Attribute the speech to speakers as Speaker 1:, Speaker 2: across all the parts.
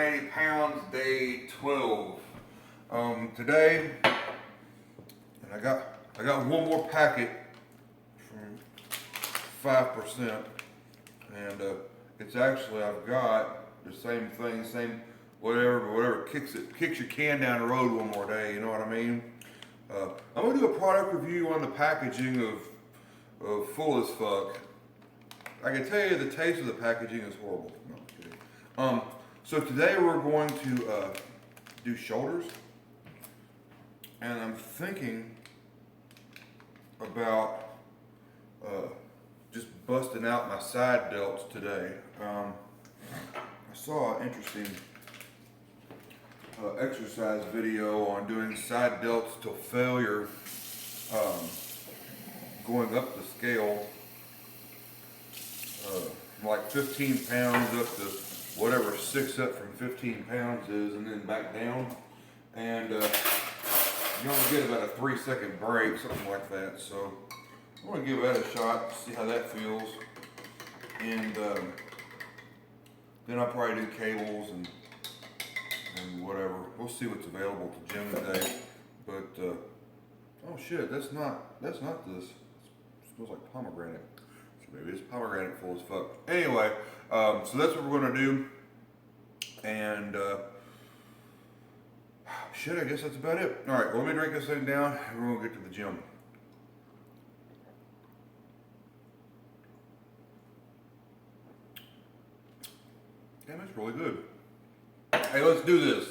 Speaker 1: 180 pounds, day 12. Today, and I got one more packet from 5%, and it's actually, I've got the same thing, same whatever, but whatever kicks your can down the road one more day. You know what I mean? I'm gonna do a product review on the packaging of Full as Fuck. I can tell you the taste of the packaging is horrible. No, I'm kidding. So today we're going to do shoulders, and I'm thinking about just busting out my side delts today. I saw an interesting exercise video on doing side delts till failure, going up the scale, from like 15 pounds up to whatever 6 up from 15 pounds is, and then back down. And you only get about a 3-second break, something like that. So I'm gonna give that a shot, see how that feels. And then I'll probably do cables and whatever. We'll see what's available to gym today. But oh shit, that's not this. It smells like pomegranate. So maybe it's pomegranate Full as Fuck. Anyway, so that's what we're gonna do. And shit, I guess that's about it. All right, well, let me drink this thing down and we're gonna get to the gym. Damn, it's really good. Hey, let's do this.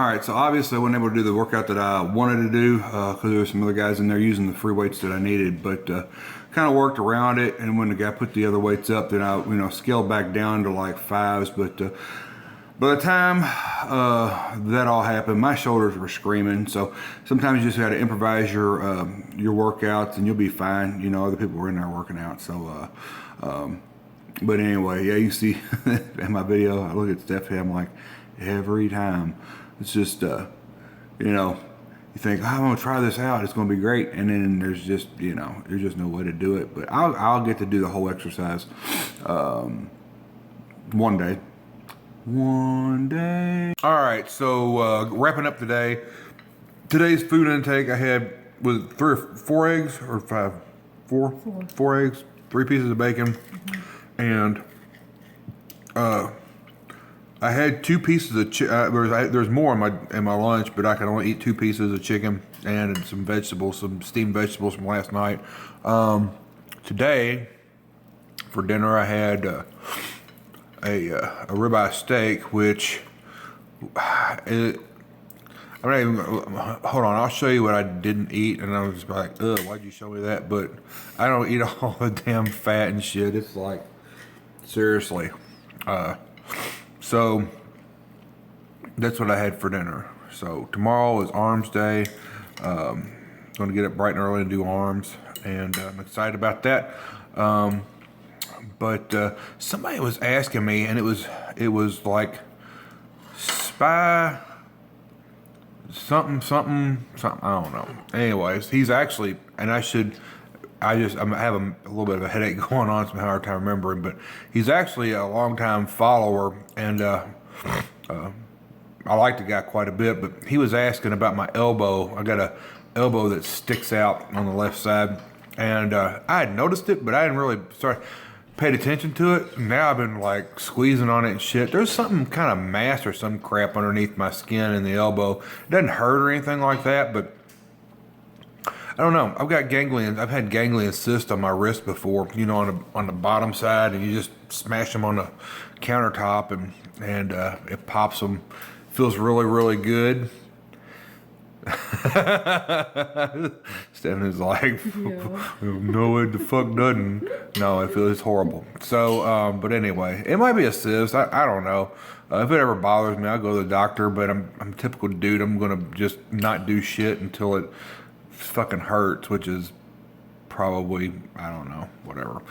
Speaker 1: All right, so obviously I wasn't able to do the workout that I wanted to do because there were some other guys in there using the free weights that I needed, but kind of worked around it. And when the guy put the other weights up, then I, scaled back down to like 5s. But by the time that all happened, my shoulders were screaming. So sometimes you just got to improvise your workouts, and you'll be fine. Other people were in there working out. So, but anyway, yeah, you see in my video, I look at Stephanie, I'm like, every time. It's just, you think, oh, I'm gonna try this out, it's gonna be great, and then there's just, there's just no way to do it. But I'll get to do the whole exercise one day. All right, so wrapping up today. Today's food intake, I had was 3 or 4 eggs or 5, 4, 4 eggs, 3 pieces of bacon, and I had 2 pieces of there's more in my lunch, but I could only eat 2 pieces of chicken and some vegetables, some steamed vegetables from last night. Today, for dinner, I had a ribeye steak, which I'm not even. Hold on, I'll show you what I didn't eat, and I was like, ugh, why'd you show me that? But I don't eat all the damn fat and shit. It's like, seriously. So that's what I had for dinner. So tomorrow is arms day. Going to get up bright and early and do arms, and I'm excited about that. But somebody was asking me, and it was like spy something. I don't know. Anyways, he's actually, and I have a little bit of a headache going on, so I'm having a hard time remembering, but he's actually a longtime follower, and I like the guy quite a bit, but he was asking about my elbow. I got a elbow that sticks out on the left side, and I had noticed it, but I didn't really paid attention to it. Now I've been like squeezing on it and shit. There's something kind of mass or some crap underneath my skin in the elbow. It doesn't hurt or anything like that, but I don't know. I've had ganglion cysts on my wrist before, on the bottom side, and you just smash them on the countertop, and it pops them. Feels really, really good. Stephanie's like, no, it the fuck doesn't. No, it feels horrible. So, but anyway, it might be a cyst. I don't know. If it ever bothers me, I'll go to the doctor. But I'm a typical dude. I'm gonna just not do shit until it fucking hurts, which is probably, I don't know, whatever.